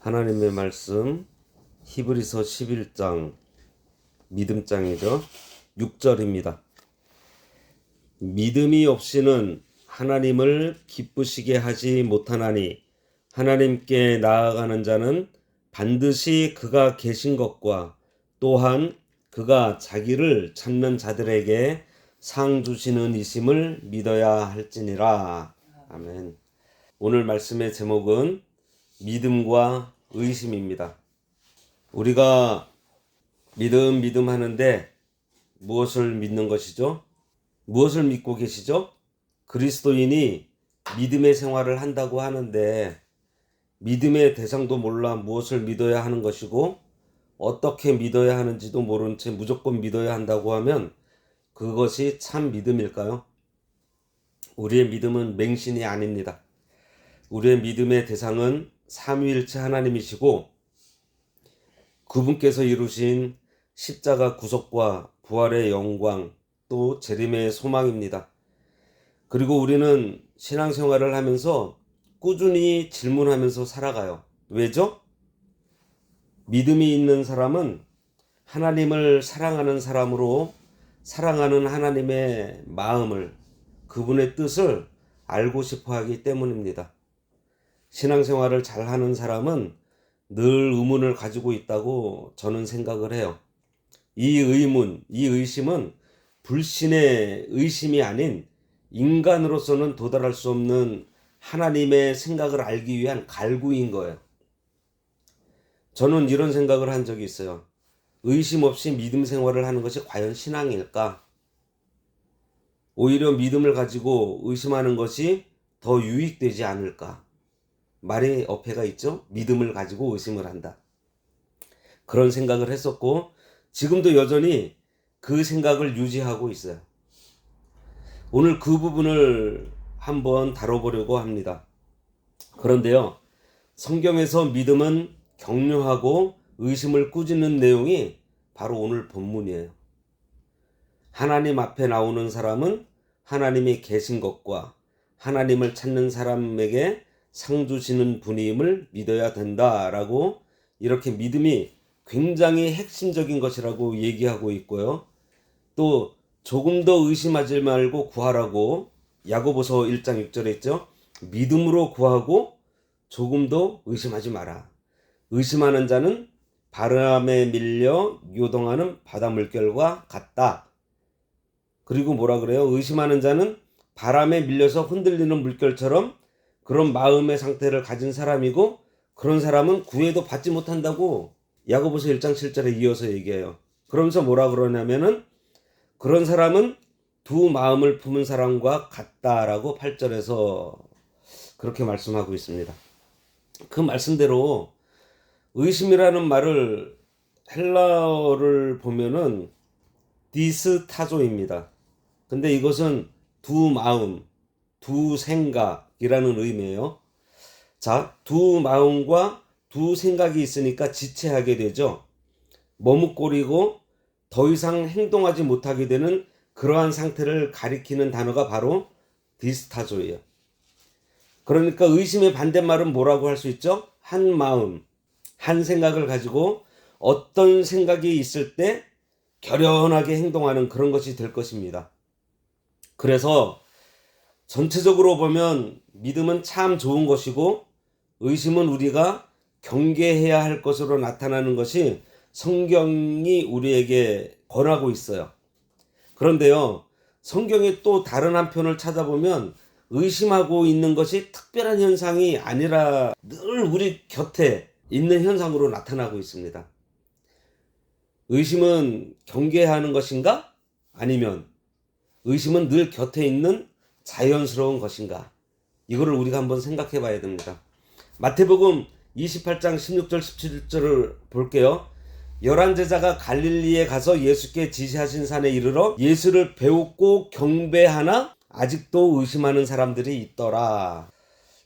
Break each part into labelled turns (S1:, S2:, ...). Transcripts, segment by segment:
S1: 하나님의 말씀 히브리서 11장 믿음장이죠. 6절입니다. 믿음이 없이는 하나님을 기쁘시게 하지 못하나니 하나님께 나아가는 자는 반드시 그가 계신 것과 또한 그가 자기를 찾는 자들에게 상 주시는 이심을 믿어야 할지니라. 아멘. 오늘 말씀의 제목은 믿음과 의심입니다. 우리가 믿음 하는데 무엇을 믿는 것이죠? 무엇을 믿고 계시죠? 그리스도인이 믿음의 생활을 한다고 하는데 믿음의 대상도 몰라 무엇을 믿어야 하는 것이고 어떻게 믿어야 하는지도 모른 채 무조건 믿어야 한다고 하면 그것이 참 믿음일까요? 우리의 믿음은 맹신이 아닙니다. 우리의 믿음의 대상은 삼위일체 하나님이시고 그분께서 이루신 십자가 구속과 부활의 영광 또 재림의 소망입니다. 그리고 우리는 신앙생활을 하면서 꾸준히 질문하면서 살아가요. 왜죠? 믿음이 있는 사람은 하나님을 사랑하는 사람으로 사랑하는 하나님의 마음을, 그분의 뜻을 알고 싶어 하기 때문입니다. 신앙생활을 잘하는 사람은 늘 의문을 가지고 있다고 저는 생각을 해요. 이 의문, 이 의심은 불신의 의심이 아닌 인간으로서는 도달할 수 없는 하나님의 생각을 알기 위한 갈구인 거예요. 저는 이런 생각을 한 적이 있어요. 의심 없이 믿음 생활을 하는 것이 과연 신앙일까? 오히려 믿음을 가지고 의심하는 것이 더 유익되지 않을까? 말에 어폐가 있죠? 믿음을 가지고 의심을 한다. 그런 생각을 했었고 지금도 여전히 그 생각을 유지하고 있어요. 오늘 그 부분을 한번 다뤄보려고 합니다. 그런데요, 성경에서 믿음은 격려하고 의심을 꾸짖는 내용이 바로 오늘 본문이에요. 하나님 앞에 나오는 사람은 하나님이 계신 것과 하나님을 찾는 사람에게 상 주시는 분임을 믿어야 된다라고 이렇게 믿음이 굉장히 핵심적인 것이라고 얘기하고 있고요. 또 조금 더 의심하지 말고 구하라고 야고보서 1장 6절에 있죠. 믿음으로 구하고 조금 더 의심하지 마라. 의심하는 자는 바람에 밀려 요동하는 바다 물결과 같다. 그리고 뭐라 그래요? 의심하는 자는 바람에 밀려서 흔들리는 물결처럼 그런 마음의 상태를 가진 사람이고 그런 사람은 구해도 받지 못한다고 야고보서 1장 7절에 이어서 얘기해요. 그러면서 뭐라 그러냐면은 그런 사람은 두 마음을 품은 사람과 같다라고 8절에서 그렇게 말씀하고 있습니다. 그 말씀대로 의심이라는 말을 헬라어를 보면은 디스타조입니다. 근데 이것은 두 마음, 두 생각이라는 의미예요. 자, 두 마음과 두 생각이 있으니까 지체하게 되죠. 머뭇거리고 더 이상 행동하지 못하게 되는 그러한 상태를 가리키는 단어가 바로 디스타조예요. 그러니까 의심의 반대말은 뭐라고 할 수 있죠? 한 마음, 한 생각을 가지고 어떤 생각이 있을 때 결연하게 행동하는 그런 것이 될 것입니다. 그래서 전체적으로 보면 믿음은 참 좋은 것이고 의심은 우리가 경계해야 할 것으로 나타나는 것이 성경이 우리에게 권하고 있어요. 그런데요, 성경의 또 다른 한편을 찾아보면 의심하고 있는 것이 특별한 현상이 아니라 늘 우리 곁에 있는 현상으로 나타나고 있습니다. 의심은 경계하는 것인가? 아니면 의심은 늘 곁에 있는 자연스러운 것인가? 이거를 우리가 한번 생각해 봐야 됩니다. 마태복음 28장 16절 17절을 볼게요. 11제자가 갈릴리에 가서 예수께 지시하신 산에 이르러 예수를 배우고 경배하나 아직도 의심하는 사람들이 있더라.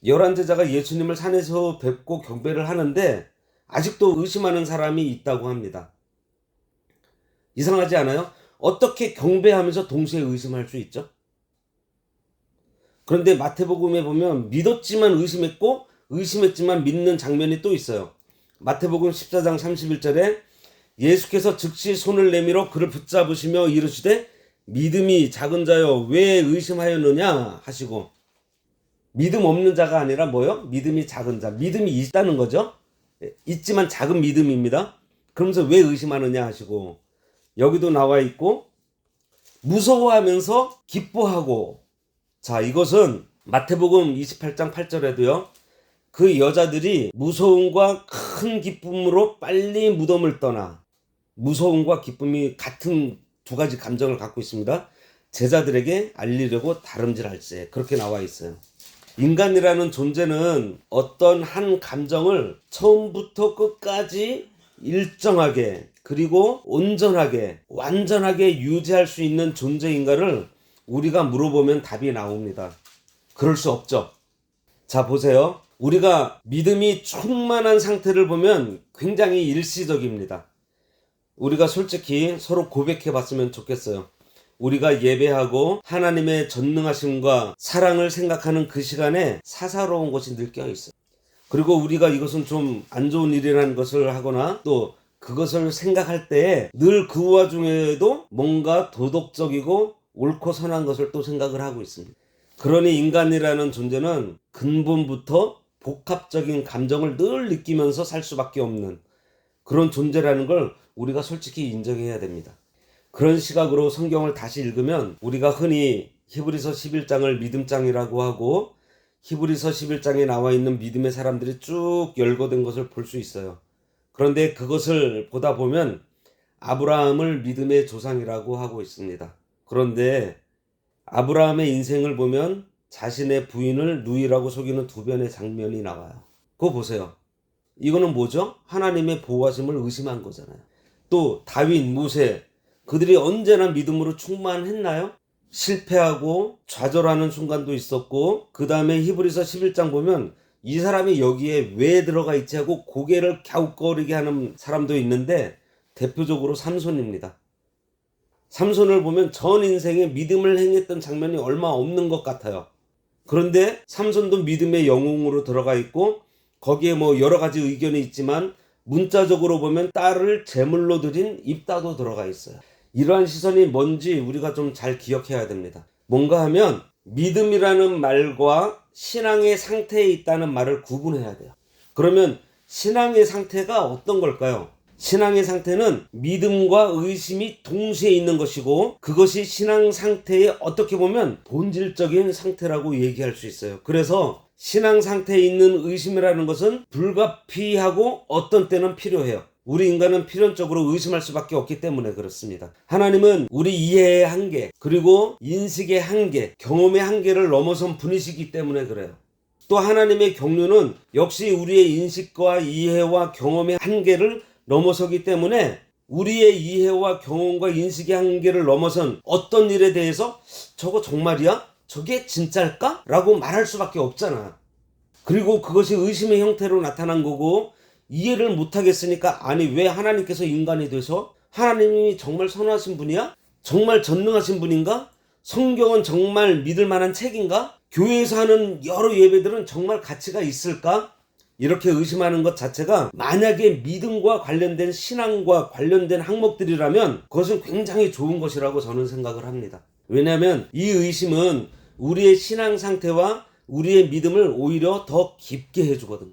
S1: 11제자가 예수님을 산에서 뵙고 경배를 하는데 아직도 의심하는 사람이 있다고 합니다. 이상하지 않아요? 어떻게 경배하면서 동시에 의심할 수 있죠? 그런데 마태복음에 보면 믿었지만 의심했고 의심했지만 믿는 장면이 또 있어요. 마태복음 14장 31절에 예수께서 즉시 손을 내밀어 그를 붙잡으시며 이르시되 믿음이 작은 자여 왜 의심하였느냐 하시고, 믿음 없는 자가 아니라 뭐요? 믿음이 작은 자. 믿음이 있다는 거죠. 있지만 작은 믿음입니다. 그러면서 왜 의심하느냐 하시고, 여기도 나와 있고 무서워하면서 기뻐하고. 자, 이것은 마태복음 28장 8절에도요. 그 여자들이 무서움과 큰 기쁨으로 빨리 무덤을 떠나, 무서움과 기쁨이 같은 두 가지 감정을 갖고 있습니다. 제자들에게 알리려고 다름질할세. 그렇게 나와 있어요. 인간이라는 존재는 어떤 한 감정을 처음부터 끝까지 일정하게 그리고 온전하게 완전하게 유지할 수 있는 존재인가를 우리가 물어보면 답이 나옵니다. 그럴 수 없죠. 자, 보세요. 우리가 믿음이 충만한 상태를 보면 굉장히 일시적입니다. 우리가 솔직히 서로 고백해 봤으면 좋겠어요. 우리가 예배하고 하나님의 전능하심과 사랑을 생각하는 그 시간에 사사로운 것이 늘 껴있어요. 그리고 우리가 이것은 좀 안 좋은 일이라는 것을 하거나 또 그것을 생각할 때에 늘 그 와중에도 뭔가 도덕적이고 옳고 선한 것을 또 생각을 하고 있습니다. 그러니 인간이라는 존재는 근본부터 복합적인 감정을 늘 느끼면서 살 수밖에 없는 그런 존재라는 걸 우리가 솔직히 인정해야 됩니다. 그런 시각으로 성경을 다시 읽으면 우리가 흔히 히브리서 11장을 믿음장이라고 하고 히브리서 11장에 나와 있는 믿음의 사람들이 쭉 열거된 것을 볼 수 있어요. 그런데 그것을 보다 보면 아브라함을 믿음의 조상이라고 하고 있습니다. 그런데 아브라함의 인생을 보면 자신의 부인을 누이라고 속이는 두 변의 장면이 나와요. 그거 보세요. 이거는 뭐죠? 하나님의 보호하심을 의심한 거잖아요. 또 다윗, 모세, 그들이 언제나 믿음으로 충만했나요? 실패하고 좌절하는 순간도 있었고, 그 다음에 히브리서 11장 보면 이 사람이 여기에 왜 들어가 있지 하고 고개를 갸웃거리게 하는 사람도 있는데, 대표적으로 삼손입니다. 삼손을 보면 전 인생에 믿음을 행했던 장면이 얼마 없는 것 같아요. 그런데 삼손도 믿음의 영웅으로 들어가 있고 거기에 뭐 여러 가지 의견이 있지만 문자적으로 보면 딸을 제물로 드린 입다도 들어가 있어요. 이러한 시선이 뭔지 우리가 좀 잘 기억해야 됩니다. 뭔가 하면 믿음이라는 말과 신앙의 상태에 있다는 말을 구분해야 돼요. 그러면 신앙의 상태가 어떤 걸까요? 신앙의 상태는 믿음과 의심이 동시에 있는 것이고 그것이 신앙 상태의 어떻게 보면 본질적인 상태라고 얘기할 수 있어요. 그래서 신앙 상태에 있는 의심이라는 것은 불가피하고 어떤 때는 필요해요. 우리 인간은 필연적으로 의심할 수밖에 없기 때문에 그렇습니다. 하나님은 우리 이해의 한계, 그리고 인식의 한계, 경험의 한계를 넘어선 분이시기 때문에 그래요. 또 하나님의 경륜은 역시 우리의 인식과 이해와 경험의 한계를 넘어서기 때문에 우리의 이해와 경험과 인식의 한계를 넘어선 어떤 일에 대해서 저거 정말이야? 저게 진짜일까? 라고 말할 수밖에 없잖아. 그리고 그것이 의심의 형태로 나타난 거고 이해를 못하겠으니까 아니 왜 하나님께서 인간이 돼서 하나님이 정말 선하신 분이야? 정말 전능하신 분인가? 성경은 정말 믿을 만한 책인가? 교회에서 하는 여러 예배들은 정말 가치가 있을까? 이렇게 의심하는 것 자체가 만약에 믿음과 관련된 신앙과 관련된 항목들이라면 그것은 굉장히 좋은 것이라고 저는 생각을 합니다. 왜냐하면 이 의심은 우리의 신앙 상태와 우리의 믿음을 오히려 더 깊게 해주거든요.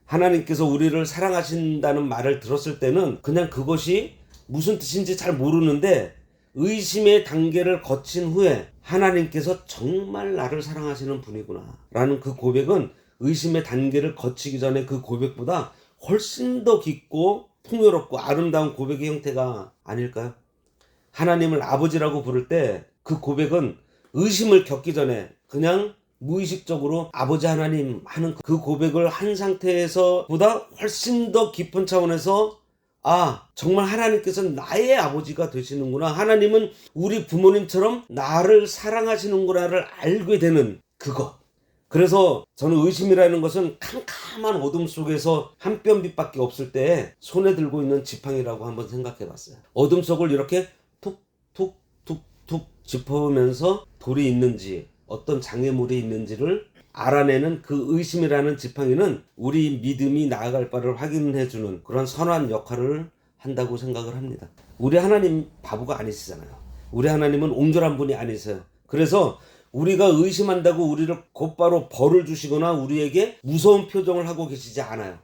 S1: 하나님께서 우리를 사랑하신다는 말을 들었을 때는 그냥 그것이 무슨 뜻인지 잘 모르는데 의심의 단계를 거친 후에 하나님께서 정말 나를 사랑하시는 분이구나 라는 그 고백은 의심의 단계를 거치기 전에 그 고백보다 훨씬 더 깊고 풍요롭고 아름다운 고백의 형태가 아닐까요? 하나님을 아버지라고 부를 때 그 고백은 의심을 겪기 전에 그냥 무의식적으로 아버지 하나님 하는 그 고백을 한 상태에서 보다 훨씬 더 깊은 차원에서 아 정말 하나님께서는 나의 아버지가 되시는구나, 하나님은 우리 부모님처럼 나를 사랑하시는구나를 알게 되는 그것. 그래서 저는 의심이라는 것은 캄캄한 어둠 속에서 한 뼘 빛밖에 없을 때 손에 들고 있는 지팡이라고 한번 생각해 봤어요. 어둠 속을 이렇게 툭툭툭툭 짚어보면서 돌이 있는지 어떤 장애물이 있는지를 알아내는 그 의심이라는 지팡이는 우리 믿음이 나아갈 바를 확인해주는 그런 선한 역할을 한다고 생각을 합니다. 우리 하나님 바보가 아니시잖아요. 우리 하나님은 옹졸한 분이 아니세요. 그래서 우리가 의심한다고 우리를 곧바로 벌을 주시거나 우리에게 무서운 표정을 하고 계시지 않아요.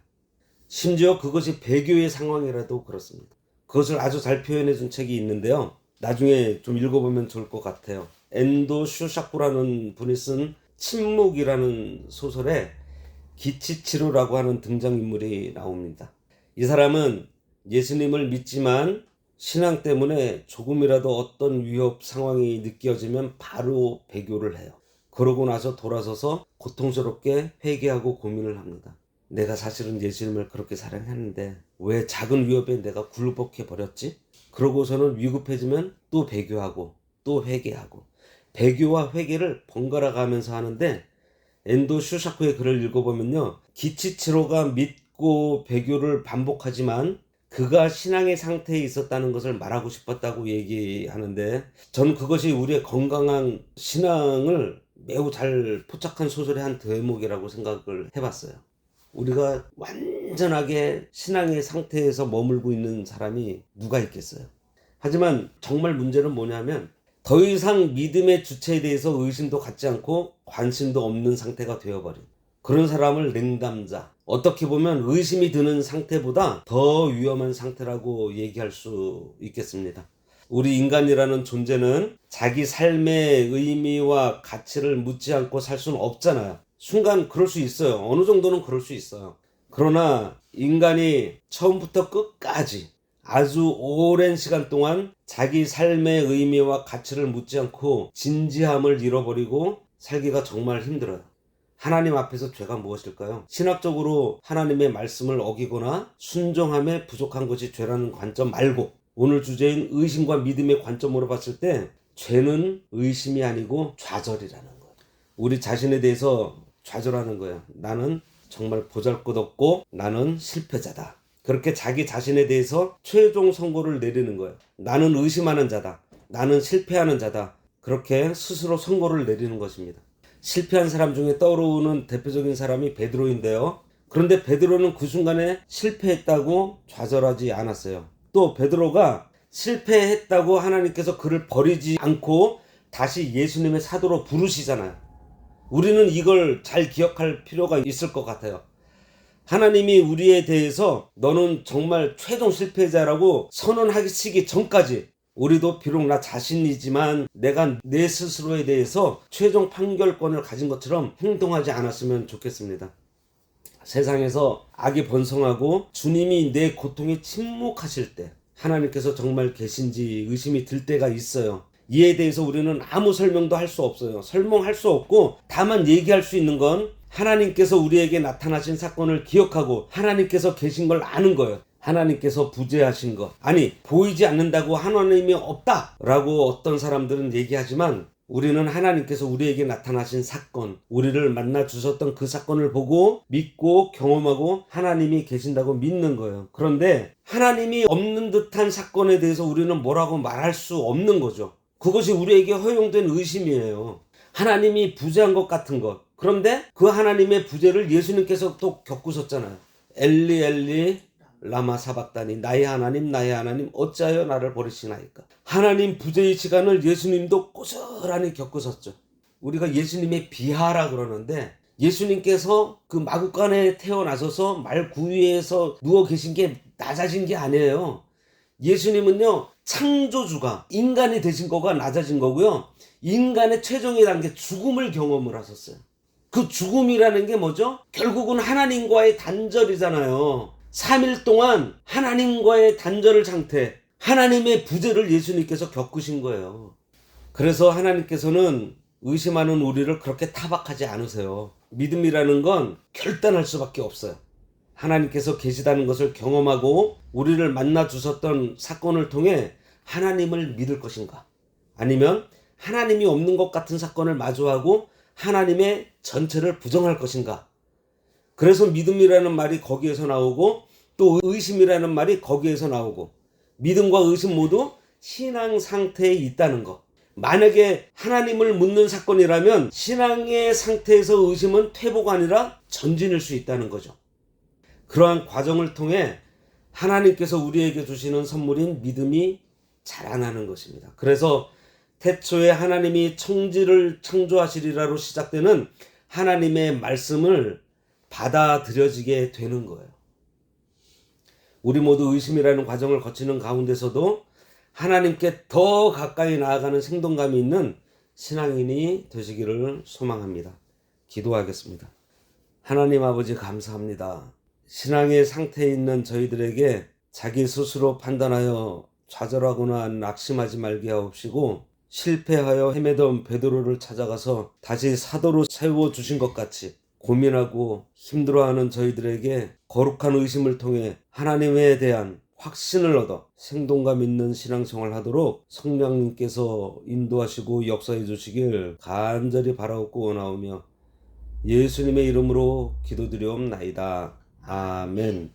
S1: 심지어 그것이 배교의 상황이라도 그렇습니다. 그것을 아주 잘 표현해 준 책이 있는데요. 나중에 좀 읽어보면 좋을 것 같아요. 엔도 슈샤쿠라는 분이 쓴 침묵이라는 소설에 기치치루라고 하는 등장인물이 나옵니다. 이 사람은 예수님을 믿지만 신앙 때문에 조금이라도 어떤 위협 상황이 느껴지면 바로 배교를 해요. 그러고 나서 돌아서서 고통스럽게 회개하고 고민을 합니다. 내가 사실은 예수님을 그렇게 사랑했는데 왜 작은 위협에 내가 굴복해 버렸지? 그러고서는 위급해지면 또 배교하고 또 회개하고 배교와 회개를 번갈아 가면서 하는데 엔도 슈샤쿠의 글을 읽어보면요. 기치치로가 믿고 배교를 반복하지만 그가 신앙의 상태에 있었다는 것을 말하고 싶었다고 얘기하는데 저는 그것이 우리의 건강한 신앙을 매우 잘 포착한 소설의 한 대목이라고 생각을 해봤어요. 우리가 완전하게 신앙의 상태에서 머물고 있는 사람이 누가 있겠어요. 하지만 정말 문제는 뭐냐면 더 이상 믿음의 주체에 대해서 의심도 갖지 않고 관심도 없는 상태가 되어버린 그런 사람을 냉담자, 어떻게 보면 의심이 드는 상태보다 더 위험한 상태라고 얘기할 수 있겠습니다. 우리 인간이라는 존재는 자기 삶의 의미와 가치를 묻지 않고 살 수는 없잖아요. 순간 그럴 수 있어요. 어느 정도는 그럴 수 있어요. 그러나 인간이 처음부터 끝까지 아주 오랜 시간 동안 자기 삶의 의미와 가치를 묻지 않고 진지함을 잃어버리고 살기가 정말 힘들어요. 하나님 앞에서 죄가 무엇일까요? 신학적으로 하나님의 말씀을 어기거나 순종함에 부족한 것이 죄라는 관점 말고 오늘 주제인 의심과 믿음의 관점으로 봤을 때 죄는 의심이 아니고 좌절이라는 거예요. 우리 자신에 대해서 좌절하는 거예요. 나는 정말 보잘것없고 나는 실패자다. 그렇게 자기 자신에 대해서 최종 선고를 내리는 거예요. 나는 의심하는 자다. 나는 실패하는 자다. 그렇게 스스로 선고를 내리는 것입니다. 실패한 사람 중에 떠오르는 대표적인 사람이 베드로인데요. 그런데 베드로는 그 순간에 실패했다고 좌절하지 않았어요. 또 베드로가 실패했다고 하나님께서 그를 버리지 않고 다시 예수님의 사도로 부르시잖아요. 우리는 이걸 잘 기억할 필요가 있을 것 같아요. 하나님이 우리에 대해서 너는 정말 최종 실패자라고 선언하시기 전까지 우리도 비록 나 자신이지만 내가 내 스스로에 대해서 최종 판결권을 가진 것처럼 행동하지 않았으면 좋겠습니다. 세상에서 악이 번성하고 주님이 내 고통에 침묵하실 때 하나님께서 정말 계신지 의심이 들 때가 있어요. 이에 대해서 우리는 아무 설명도 할 수 없어요. 설명할 수 없고 다만 얘기할 수 있는 건 하나님께서 우리에게 나타나신 사건을 기억하고 하나님께서 계신 걸 아는 거예요. 하나님께서 부재하신 것. 아니 보이지 않는다고 하나님이 없다라고 어떤 사람들은 얘기하지만 우리는 하나님께서 우리에게 나타나신 사건, 우리를 만나 주셨던 그 사건을 보고 믿고 경험하고 하나님이 계신다고 믿는 거예요. 그런데 하나님이 없는 듯한 사건에 대해서 우리는 뭐라고 말할 수 없는 거죠. 그것이 우리에게 허용된 의심이에요. 하나님이 부재한 것 같은 것. 그런데 그 하나님의 부재를 예수님께서 또 겪으셨잖아요. 엘리 엘리 라마 사박다니 나의 하나님 어찌하여 나를 버리시나이까. 하나님 부재의 시간을 예수님도 고스란히 겪으셨죠. 우리가 예수님의 비하라 그러는데 예수님께서 그 마구간에 태어나셔서 말 구유에서 누워 계신 게 낮아진 게 아니에요. 예수님은요 창조주가 인간이 되신 거가 낮아진 거고요. 인간의 최종의 단계 죽음을 경험을 하셨어요. 그 죽음이라는 게 뭐죠? 결국은 하나님과의 단절이잖아요. 3일 동안 하나님과의 단절 상태, 하나님의 부재를 예수님께서 겪으신 거예요. 그래서 하나님께서는 의심하는 우리를 그렇게 타박하지 않으세요. 믿음이라는 건 결단할 수밖에 없어요. 하나님께서 계시다는 것을 경험하고 우리를 만나 주셨던 사건을 통해 하나님을 믿을 것인가? 아니면 하나님이 없는 것 같은 사건을 마주하고 하나님의 전체를 부정할 것인가? 그래서 믿음이라는 말이 거기에서 나오고 또 의심이라는 말이 거기에서 나오고 믿음과 의심 모두 신앙 상태에 있다는 것. 만약에 하나님을 묻는 사건이라면 신앙의 상태에서 의심은 퇴보가 아니라 전진일 수 있다는 거죠. 그러한 과정을 통해 하나님께서 우리에게 주시는 선물인 믿음이 자라나는 것입니다. 그래서 태초에 하나님이 천지를 창조하시리라로 시작되는 하나님의 말씀을 받아들여지게 되는 거예요. 우리 모두 의심이라는 과정을 거치는 가운데서도 하나님께 더 가까이 나아가는 생동감이 있는 신앙인이 되시기를 소망합니다. 기도하겠습니다. 하나님 아버지 감사합니다. 신앙의 상태에 있는 저희들에게 자기 스스로 판단하여 좌절하거나 낙심하지 말게 하옵시고 실패하여 헤매던 베드로를 찾아가서 다시 사도로 세워주신 것 같이 고민하고 힘들어하는 저희들에게 거룩한 의심을 통해 하나님에 대한 확신을 얻어 생동감 있는 신앙생활 하도록 성령님께서 인도하시고 역사해 주시길 간절히 바라옵고 원하오며 예수님의 이름으로 기도드리옵나이다. 아멘.